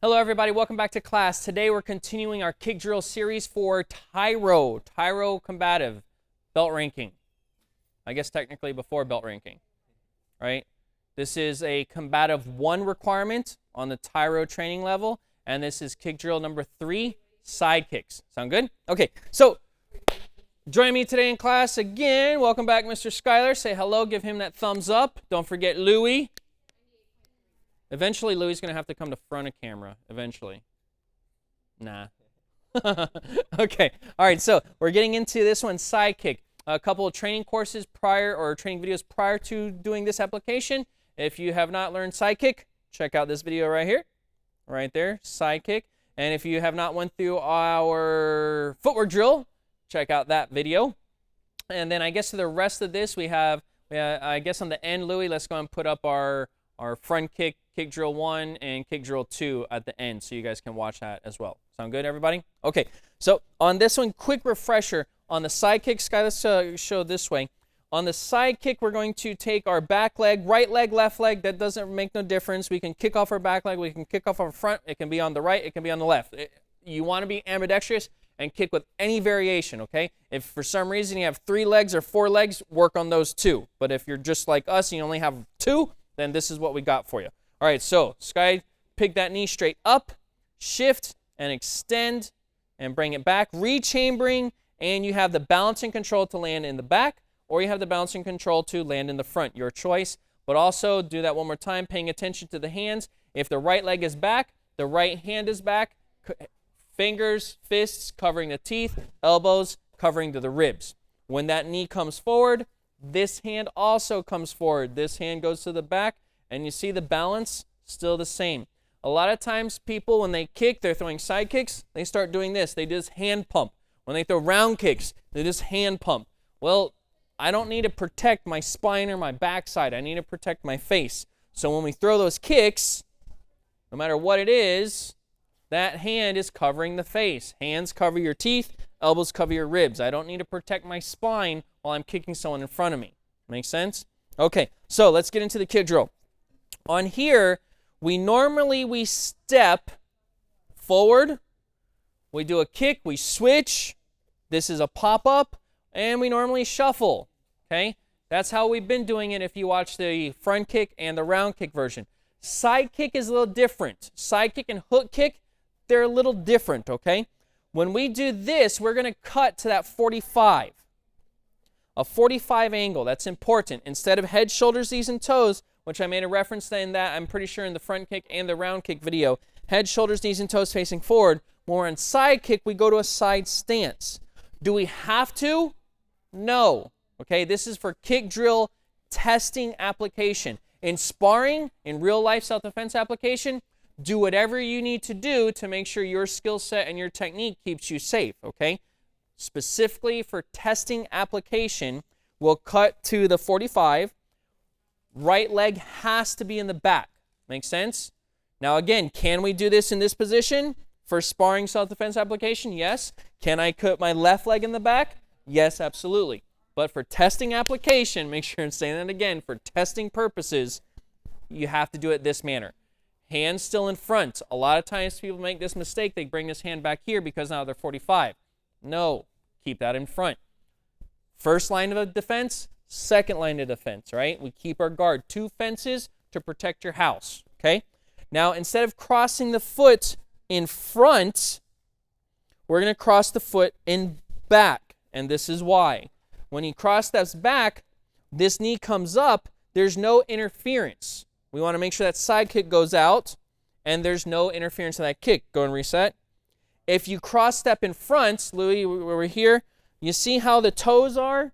Hello everybody, welcome back to class. Today we're continuing our kick drill series for Tyro combative belt ranking. I guess technically before belt ranking, right? This is a combative 1 requirement on the Tyro training level, and this is kick drill number 3, side kicks. Sound good? Okay, so join me today in class again. Welcome back, Mr. Schuyler. Say hello, give him that thumbs up. Don't forget Louie. Eventually, Louie's going to have to come to front of camera. Eventually. Nah. Okay. All right. So we're getting into this one, side kick. A couple of training courses prior, or training videos prior to doing this application. If you have not learned side kick, check out this video right here. Right there, side kick. And if you have not went through our footwork drill, check out that video. And then I guess for the rest of this, we have, I guess on the end, Louie, let's go and put up our front kick, kick drill 1, and kick drill 2 at the end, so you guys can watch that as well. Sound good, everybody? Okay, so on this one, quick refresher. On the side kick, Sky, let's show this way. On the side kick, we're going to take our back leg, right leg, left leg. That doesn't make no difference. We can kick off our back leg. We can kick off our front. It can be on the right. It can be on the left. You want to be ambidextrous and kick with any variation, okay? If for some reason you have 3 legs or 4 legs, work on those 2. But if you're just like us and you only have 2, then this is what we got for you. All right, so Sky, pick that knee straight up, shift and extend and bring it back, rechambering, and you have the balancing control to land in the back, or you have the balancing control to land in the front, your choice. But also do that one more time, paying attention to the hands. If the right leg is back, the right hand is back, fingers, fists covering the teeth, elbows covering the ribs. When that knee comes forward, this hand also comes forward. This hand goes to the back, and you see the balance still the same. A lot of times people, when they kick, they're throwing side kicks, they start doing this. They just hand pump. When they throw round kicks, they just hand pump. Well, I don't need to protect my spine or my backside. I need to protect my face. So when we throw those kicks, no matter what it is, that hand is covering the face. Hands cover your teeth, elbows cover your ribs. I don't need to protect my spine while I'm kicking someone in front of me. Make sense? Okay, so let's get into the kick drill. On here, we step forward. We do a kick, we switch. This is a pop-up, and we normally shuffle. Okay? That's how we've been doing it if you watch the front kick and the round kick version. Side kick is a little different. Side kick and hook kick, they're a little different, okay? When we do this, we're going to cut to that 45. A 45 angle, that's important. Instead of head, shoulders, knees, and toes, which I made a reference to in that, I'm pretty sure in the front kick and the round kick video, head, shoulders, knees, and toes facing forward. When we're on side kick, we go to a side stance. Do we have to? No. Okay, this is for kick drill testing application. In sparring, in real life self-defense application, do whatever you need to do to make sure your skill set and your technique keeps you safe, okay? Specifically for testing application, we'll cut to the 45. Right leg has to be in the back. Make sense? Now again, can we do this in this position? For sparring self-defense application, yes. Can I cut my left leg in the back? Yes, absolutely. But for testing application, make sure and say that again, for testing purposes, you have to do it this manner. Hands still in front. A lot of times people make this mistake. They bring this hand back here because now they're 45. No, keep that in front. First line of defense, second line of defense, right? We keep our guard. 2 fences to protect your house, okay? Now, instead of crossing the foot in front, we're going to cross the foot in back, and this is why. When he cross steps back, this knee comes up, there's no interference. We want to make sure that side kick goes out, and there's no interference in that kick. Go and reset. If you cross step in front, Louis, we're here, you see how the toes are?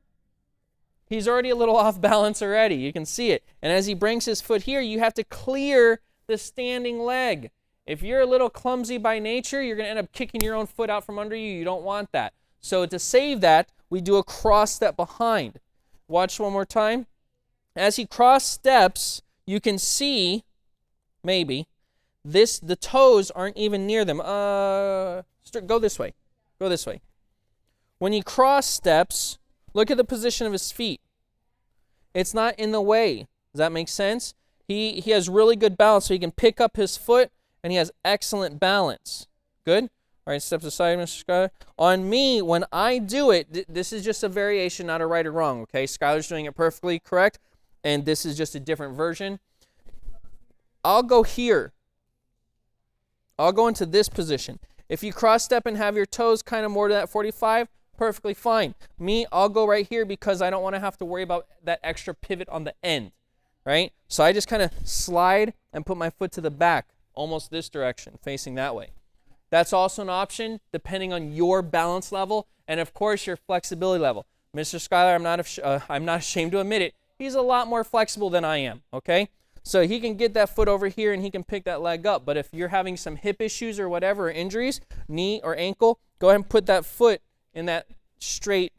He's already a little off balance already. You can see it. And as he brings his foot here, you have to clear the standing leg. If you're a little clumsy by nature, you're going to end up kicking your own foot out from under you. You don't want that. So to save that, we do a cross step behind. Watch one more time. As he cross steps, you can see, maybe, the toes aren't even near them. Go this way. Go this way. When he cross steps, look at the position of his feet. It's not in the way. Does that make sense? He has really good balance, so he can pick up his foot and he has excellent balance. Good? All right, steps aside, Mr. Skylar. On me, when I do it, this is just a variation, not a right or wrong, okay? Skylar's doing it perfectly correct, and this is just a different version. I'll go here. I'll go into this position. If you cross step and have your toes kind of more to that 45, perfectly fine. Me, I'll go right here because I don't want to have to worry about that extra pivot on the end, right? So I just kind of slide and put my foot to the back, almost this direction, facing that way. That's also an option depending on your balance level and, of course, your flexibility level. Mr. Skylar, I'm not ashamed to admit it, he's a lot more flexible than I am, okay? So he can get that foot over here and he can pick that leg up. But if you're having some hip issues or whatever, or injuries, knee or ankle, go ahead and put that foot in that straight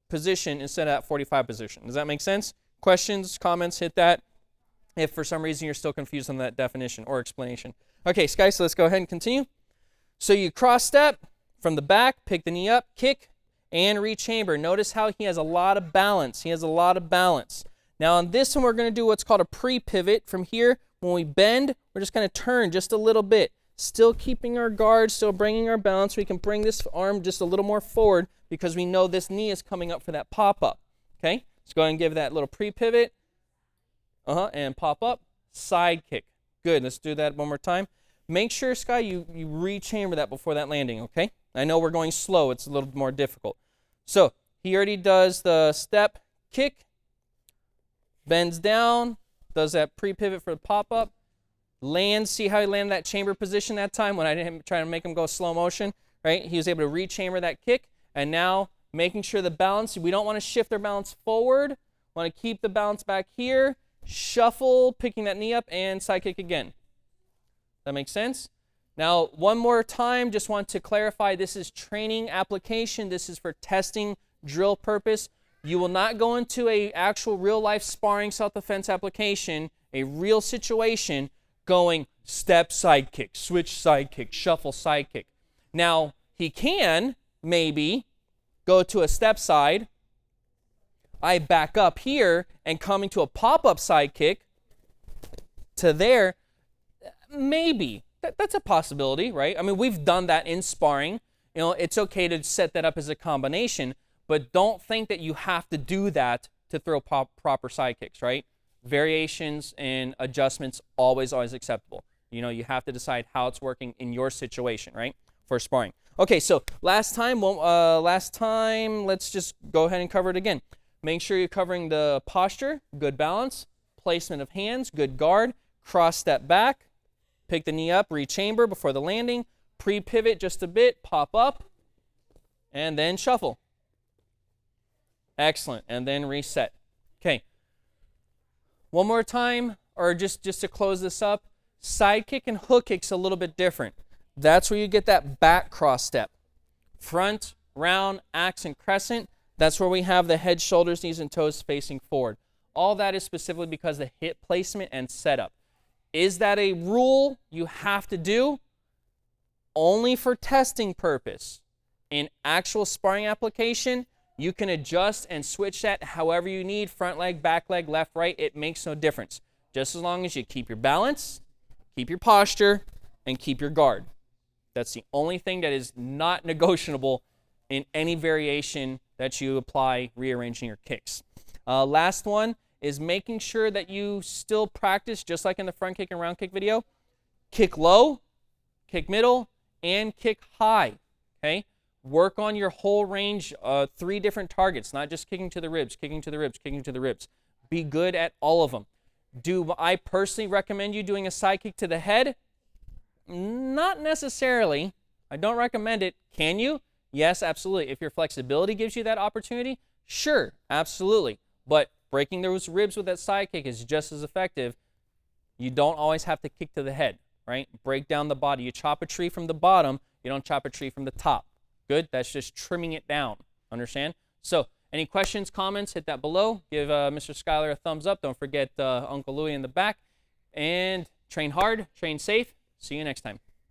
position instead of that 45 position. Does that make sense? Questions, comments, hit that if for some reason you're still confused on that definition or explanation. Okay, Sky, so let's go ahead and continue. So you cross step from the back, pick the knee up, kick, and rechamber. Notice how he has a lot of balance. He has a lot of balance. Now on this one, we're going to do what's called a pre-pivot. From here, when we bend, we're just going to turn just a little bit. Still keeping our guard, still bringing our balance. We can bring this arm just a little more forward because we know this knee is coming up for that pop-up. Okay, let's go ahead and give that little pre-pivot. And pop up, side kick. Good, let's do that one more time. Make sure, Sky, you rechamber that before that landing, okay? I know we're going slow. It's a little more difficult. So he already does the step, kick, bends down, does that pre-pivot for the pop-up, lands. See how he landed that chamber position that time when I didn't try to make him go slow motion, right? He was able to rechamber that kick, and now making sure the balance, we don't want to shift our balance forward. Want to keep the balance back here, shuffle, picking that knee up, and side kick again. That makes sense? Now, one more time, just want to clarify, this is training application. This is for testing, drill purpose. You will not go into a actual real-life sparring self-defense application, a real situation, going step, side kick, switch, side kick, shuffle, side kick. Now, he can maybe go to a step side. I back up here and come into a pop-up side kick to there. Maybe. That's a possibility, right? I mean, we've done that in sparring. You know, it's okay to set that up as a combination, but don't think that you have to do that to throw proper side kicks, right? Variations and adjustments, always acceptable. You know, you have to decide how it's working in your situation, right? For sparring. Okay, so last time, let's just go ahead and cover it again. Make sure you're covering the posture, good balance, placement of hands, good guard, cross step back, pick the knee up, rechamber before the landing, pre-pivot just a bit, pop up, and then shuffle. Excellent, and then reset. Okay, one more time, or just to close this up, side kick and hook kick's a little bit different. That's where you get that back cross step. Front, round, axe, and crescent, that's where we have the head, shoulders, knees, and toes facing forward. All that is specifically because of the hip placement and setup. Is that a rule you have to do? Only for testing purpose. In actual sparring application, you can adjust and switch that however you need, front leg, back leg, left, right, it makes no difference. Just as long as you keep your balance, keep your posture, and keep your guard. That's the only thing that is not negotiable in any variation that you apply rearranging your kicks. Last one is making sure that you still practice, just like in the front kick and round kick video, kick low, kick middle, and kick high, okay? Work on your whole range, 3 different targets, not just kicking to the ribs, kicking to the ribs, kicking to the ribs. Be good at all of them. Do I personally recommend you doing a side kick to the head? Not necessarily. I don't recommend it. Can you? Yes, absolutely. If your flexibility gives you that opportunity, sure, absolutely. But breaking those ribs with that side kick is just as effective. You don't always have to kick to the head, right? Break down the body. You chop a tree from the bottom, you don't chop a tree from the top. Good? That's just trimming it down. Understand? So, any questions, comments, hit that below. Give Mr. Skylar a thumbs up. Don't forget Uncle Louie in the back. And train hard, train safe. See you next time.